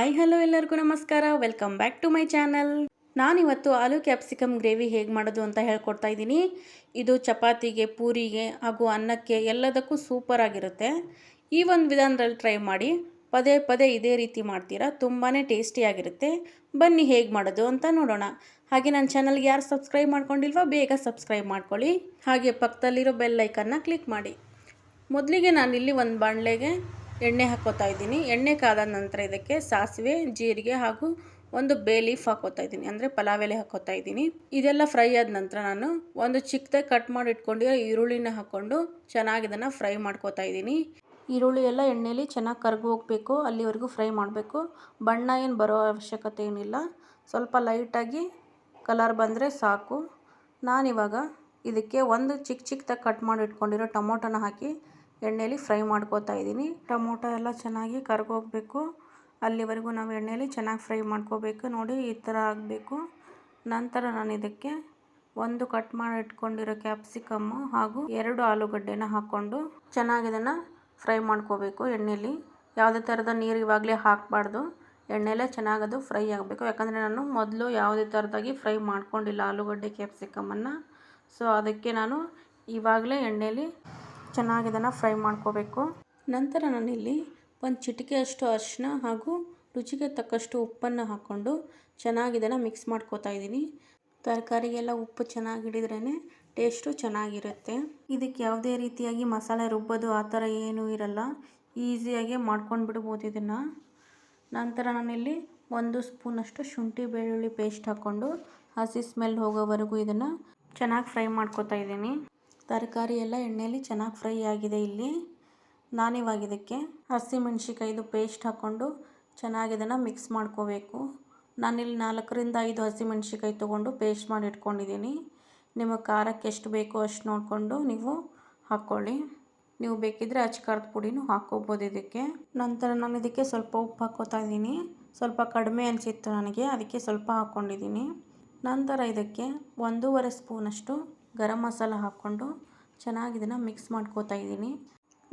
Hi hello ಎಲ್ಲರಿಗೂ ನಮಸ್ಕಾರ. Welcome back to my channel. ನಾನಿವತ್ತು ಆಲೂ ಕ್ಯಾಪ್ಸಿಕಮ್ ಗ್ರೇವಿ ಹೇಗೆ ಮಾಡೋದು ಅಂತ ಹೇಳ್ಕೊಡ್ತಾ ಇದ್ದೀನಿ. ಇದು ಚಪಾತಿಗೆ, ಪೂರಿಗೆ ಹಾಗೂ ಅನ್ನಕ್ಕೆ ಎಲ್ಲದಕ್ಕೂ ಸೂಪರ್ ಆಗಿರುತ್ತೆ. ಈ ಒಂದು ವಿಧಾನದಲ್ಲಿ ಟ್ರೈ ಮಾಡಿ. ಪದೇ ಪದೇ ಇದೇ ರೀತಿ ಮಾಡ್ತೀರಾ, ತುಂಬಾ ಟೇಸ್ಟಿಯಾಗಿರುತ್ತೆ. ಬನ್ನಿ ಹೇಗೆ ಮಾಡೋದು ಅಂತ ನೋಡೋಣ. ಹಾಗೆ ನನ್ನ ಚಾನಲ್ಗೆ ಯಾರು ಸಬ್ಸ್ಕ್ರೈಬ್ ಮಾಡ್ಕೊಂಡಿಲ್ವೋ ಬೇಗ ಸಬ್ಸ್ಕ್ರೈಬ್ ಮಾಡ್ಕೊಳ್ಳಿ. ಹಾಗೆ ಪಕ್ಕದಲ್ಲಿರೋ ಬೆಲ್ ಐಕನ್ನ ಕ್ಲಿಕ್ ಮಾಡಿ. ಮೊದಲಿಗೆ ನಾನಿಲ್ಲಿ ಒಂದು ಬಾಣಲೆಗೆ ಎಣ್ಣೆ ಹಾಕೋತಾ ಇದ್ದೀನಿ. ಎಣ್ಣೆ ಕಾದ ನಂತರ ಇದಕ್ಕೆ ಸಾಸಿವೆ, ಜೀರಿಗೆ ಹಾಗೂ ಒಂದು ಬೇ ಲೀಫ್ ಹಾಕೋತಾ ಇದ್ದೀನಿ, ಅಂದರೆ ಪಲಾವ್ ಎಲೆ ಹಾಕೋತಾ ಇದ್ದೀನಿ. ಇದೆಲ್ಲ ಫ್ರೈ ಆದ ನಂತರ ನಾನು ಒಂದು ಚಿಕ್ಕದಾಗಿ ಕಟ್ ಮಾಡಿ ಇಟ್ಕೊಂಡಿರೋ ಈರುಳ್ಳಿನ ಹಾಕ್ಕೊಂಡು ಚೆನ್ನಾಗಿ ಇದನ್ನು ಫ್ರೈ ಮಾಡ್ಕೋತಾ ಇದ್ದೀನಿ. ಈರುಳ್ಳಿ ಎಲ್ಲ ಎಣ್ಣೆಯಲ್ಲಿ ಚೆನ್ನಾಗಿ ಕರ್ಗಿ ಹೋಗಬೇಕು, ಅಲ್ಲಿವರೆಗೂ ಫ್ರೈ ಮಾಡಬೇಕು. ಬಣ್ಣ ಏನು ಬರೋ ಅವಶ್ಯಕತೆ ಏನಿಲ್ಲ, ಸ್ವಲ್ಪ ಲೈಟಾಗಿ ಕಲರ್ ಬಂದರೆ ಸಾಕು. ನಾನಿವಾಗ ಇದಕ್ಕೆ ಒಂದು ಚಿಕ್ಕದಾಗಿ ಕಟ್ ಮಾಡಿ ಇಟ್ಕೊಂಡಿರೋ ಟೊಮೊಟೊನ ಹಾಕಿ ಎಣ್ಣೆಯಲ್ಲಿ ಫ್ರೈ ಮಾಡ್ಕೋತಾ ಇದ್ದೀನಿ. ಟೊಮೊಟೊ ಎಲ್ಲ ಚೆನ್ನಾಗಿ ಕರ್ಗೋಗಬೇಕು, ಅಲ್ಲಿವರೆಗೂ ನಾವು ಎಣ್ಣೆಯಲ್ಲಿ ಚೆನ್ನಾಗಿ ಫ್ರೈ ಮಾಡ್ಕೋಬೇಕು. ನೋಡಿ ಈ ಥರ ಆಗಬೇಕು. ನಂತರ ನಾನು ಇದಕ್ಕೆ ಒಂದು ಕಟ್ ಮಾಡಿ ಇಟ್ಕೊಂಡಿರೋ ಕ್ಯಾಪ್ಸಿಕಮ್ಮು ಹಾಗೂ 2 ಆಲೂಗಡ್ಡೆನ ಹಾಕ್ಕೊಂಡು ಚೆನ್ನಾಗಿ ಇದನ್ನು ಫ್ರೈ ಮಾಡ್ಕೋಬೇಕು ಎಣ್ಣೆಯಲ್ಲಿ. ಯಾವುದೇ ಥರದ ನೀರು ಇವಾಗಲೇ ಹಾಕಬಾರ್ದು, ಎಣ್ಣೆಯಲ್ಲೇ ಚೆನ್ನಾಗದು ಫ್ರೈ ಆಗಬೇಕು. ಯಾಕಂದರೆ ನಾನು ಮೊದಲು ಯಾವುದೇ ಥರದಾಗಿ ಫ್ರೈ ಮಾಡ್ಕೊಂಡಿಲ್ಲ ಆಲೂಗಡ್ಡೆ ಕ್ಯಾಪ್ಸಿಕಮನ್ನು. ಸೊ ಅದಕ್ಕೆ ನಾನು ಇವಾಗಲೇ ಎಣ್ಣೆಯಲ್ಲಿ ಚೆನ್ನಾಗಿ ಇದನ್ನು ಫ್ರೈ ಮಾಡ್ಕೋಬೇಕು. ನಂತರ ನಾನಿಲ್ಲಿ ಒಂದು ಚಿಟಿಕೆಯಷ್ಟು ಅರಿಶಿನ ಹಾಗೂ ರುಚಿಗೆ ತಕ್ಕಷ್ಟು ಉಪ್ಪನ್ನು ಹಾಕ್ಕೊಂಡು ಚೆನ್ನಾಗಿ ಇದನ್ನು ಮಿಕ್ಸ್ ಮಾಡ್ಕೋತಾ ಇದ್ದೀನಿ. ತರಕಾರಿಗೆಲ್ಲ ಉಪ್ಪು ಚೆನ್ನಾಗಿ ಹಿಡಿದ್ರೇ ಟೇಸ್ಟು ಚೆನ್ನಾಗಿರುತ್ತೆ. ಇದಕ್ಕೆ ಯಾವುದೇ ರೀತಿಯಾಗಿ ಮಸಾಲೆ ರುಬ್ಬೋದು ಆ ಥರ ಏನೂ ಇರಲ್ಲ, ಈಸಿಯಾಗಿ ಮಾಡ್ಕೊಂಡು ಬಿಡ್ಬೋದು ಇದನ್ನು. ನಂತರ ನಾನಿಲ್ಲಿ 1 ಸ್ಪೂನಷ್ಟು ಶುಂಠಿ ಬೆಳ್ಳುಳ್ಳಿ ಪೇಸ್ಟ್ ಹಾಕ್ಕೊಂಡು ಹಸಿ ಸ್ಮೆಲ್ ಹೋಗೋವರೆಗೂ ಇದನ್ನು ಚೆನ್ನಾಗಿ ಫ್ರೈ ಮಾಡ್ಕೋತಾ ಇದ್ದೀನಿ. ತರಕಾರಿ ಎಲ್ಲ ಎಣ್ಣೆಯಲ್ಲಿ ಚೆನ್ನಾಗಿ ಫ್ರೈ ಆಗಿದೆ. ಇಲ್ಲಿ ನಾನಿವಾಗ ಇದಕ್ಕೆ ಹಸಿಮೆಣ್ಸಿಕಾಯ್ದು ಪೇಸ್ಟ್ ಹಾಕ್ಕೊಂಡು ಚೆನ್ನಾಗಿ ಇದನ್ನು ಮಿಕ್ಸ್ ಮಾಡ್ಕೋಬೇಕು. ನಾನಿಲ್ಲಿ 4ರಿಂದ 5 ಹಸಿಮೆಣ್ಸಿಕಾಯಿ ತೊಗೊಂಡು ಪೇಸ್ಟ್ ಮಾಡಿ ಇಟ್ಕೊಂಡಿದ್ದೀನಿ. ನಿಮಗೆ ಖಾರಕ್ಕೆ ಎಷ್ಟು ಬೇಕೋ ಅಷ್ಟು ನೋಡಿಕೊಂಡು ನೀವು ಹಾಕ್ಕೊಳ್ಳಿ. ನೀವು ಬೇಕಿದ್ದರೆ ಅಚ್ಕಾರದ ಪುಡಿನೂ ಹಾಕ್ಕೋಬೋದು ಇದಕ್ಕೆ. ನಂತರ ನಾನು ಇದಕ್ಕೆ ಸ್ವಲ್ಪ ಉಪ್ಪು ಹಾಕ್ಕೋತಾ ಇದ್ದೀನಿ. ಸ್ವಲ್ಪ ಕಡಿಮೆ ಅನಿಸಿತ್ತು ನನಗೆ, ಅದಕ್ಕೆ ಸ್ವಲ್ಪ ಹಾಕ್ಕೊಂಡಿದ್ದೀನಿ. ನಂತರ ಇದಕ್ಕೆ 1.5 ಸ್ಪೂನಷ್ಟು ಗರಂ ಮಸಾಲ ಹಾಕ್ಕೊಂಡು ಚೆನ್ನಾಗಿ ಇದನ್ನು ಮಿಕ್ಸ್ ಮಾಡ್ಕೋತಾ ಇದ್ದೀನಿ.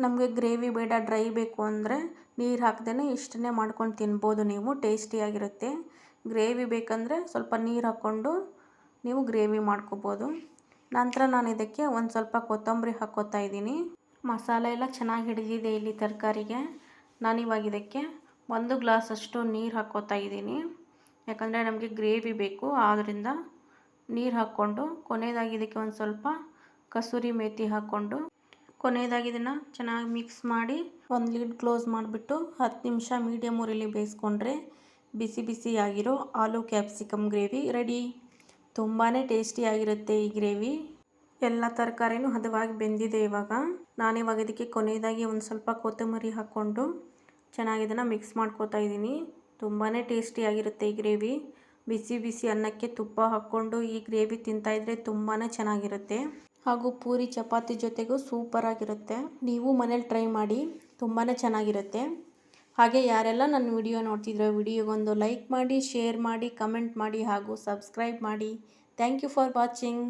ನಮಗೆ ಗ್ರೇವಿ ಬೇಡ, ಡ್ರೈ ಬೇಕು ಅಂದರೆ ನೀರು ಹಾಕ್ದೇ ಇಷ್ಟನ್ನೇ ಮಾಡ್ಕೊಂಡು ತಿನ್ಬೋದು ನೀವು, ಟೇಸ್ಟಿಯಾಗಿರುತ್ತೆ. ಗ್ರೇವಿ ಬೇಕಂದರೆ ಸ್ವಲ್ಪ ನೀರು ಹಾಕ್ಕೊಂಡು ನೀವು ಗ್ರೇವಿ ಮಾಡ್ಕೋಬೋದು. ನಂತರ ನಾನು ಇದಕ್ಕೆ ಒಂದು ಸ್ವಲ್ಪ ಕೊತ್ತಂಬರಿ ಹಾಕ್ಕೋತಾ ಇದ್ದೀನಿ. ಮಸಾಲೆ ಎಲ್ಲ ಚೆನ್ನಾಗಿ ಹಿಡಿದಿದೆ ಇಲ್ಲಿ ತರಕಾರಿಗೆ. ನಾನಿವಾಗ ಇದಕ್ಕೆ 1 ಗ್ಲಾಸಷ್ಟು ನೀರು ಹಾಕ್ಕೋತಾ ಇದ್ದೀನಿ. ಯಾಕಂದರೆ ನಮಗೆ ಗ್ರೇವಿ ಬೇಕು, ಆದ್ದರಿಂದ ನೀರು ಹಾಕ್ಕೊಂಡು ಕೊನೆಯದಾಗಿ ಇದಕ್ಕೆ ಒಂದು ಸ್ವಲ್ಪ ಕಸೂರಿ ಮೇಥಿ ಹಾಕ್ಕೊಂಡು ಕೊನೆಯದಾಗಿ ಇದನ್ನು ಚೆನ್ನಾಗಿ ಮಿಕ್ಸ್ ಮಾಡಿ ಒಂದು ಲಿಡ್ ಕ್ಲೋಸ್ ಮಾಡಿಬಿಟ್ಟು 10 ನಿಮಿಷ ಮೀಡಿಯಮ್ ಉರಿಲಿ ಬೇಯಿಸ್ಕೊಂಡ್ರೆ ಬಿಸಿ ಬಿಸಿಯಾಗಿರೋ ಆಲೂ ಕ್ಯಾಪ್ಸಿಕಮ್ ಗ್ರೇವಿ ರೆಡಿ. ತುಂಬಾ ಟೇಸ್ಟಿಯಾಗಿರುತ್ತೆ ಈ ಗ್ರೇವಿ. ಎಲ್ಲ ತರಕಾರಿನೂ ಹದವಾಗಿ ಬೆಂದಿದೆ. ನಾನಿವಾಗ ಇದಕ್ಕೆ ಕೊನೆಯದಾಗಿ ಒಂದು ಸ್ವಲ್ಪ ಕೊತ್ತಂಬರಿ ಹಾಕ್ಕೊಂಡು ಚೆನ್ನಾಗಿ ಇದನ್ನು ಮಿಕ್ಸ್ ಮಾಡ್ಕೋತಾ ಇದ್ದೀನಿ. ತುಂಬಾ ಟೇಸ್ಟಿಯಾಗಿರುತ್ತೆ ಈ ಗ್ರೇವಿ. ಬಿಸಿ ಬಿಸಿ ಅನ್ನಕ್ಕೆ ತುಪ್ಪ ಹಾಕ್ಕೊಂಡು ಈ ಗ್ರೇವಿ ತಿಂತಾಯಿದ್ರೆ ತುಂಬಾ ಚೆನ್ನಾಗಿರುತ್ತೆ. ಹಾಗೂ ಪೂರಿ ಚಪಾತಿ ಜೊತೆಗೂ ಸೂಪರಾಗಿರುತ್ತೆ. ನೀವು ಮನೇಲಿ ಟ್ರೈ ಮಾಡಿ, ತುಂಬಾ ಚೆನ್ನಾಗಿರುತ್ತೆ. ಹಾಗೆ ಯಾರೆಲ್ಲ ನನ್ನ ವಿಡಿಯೋ ನೋಡ್ತಿದ್ರೋ ವಿಡಿಯೋಗೊಂದು ಲೈಕ್ ಮಾಡಿ, ಶೇರ್ ಮಾಡಿ, ಕಮೆಂಟ್ ಮಾಡಿ ಹಾಗೂ ಸಬ್ಸ್ಕ್ರೈಬ್ ಮಾಡಿ. Thank you for watching.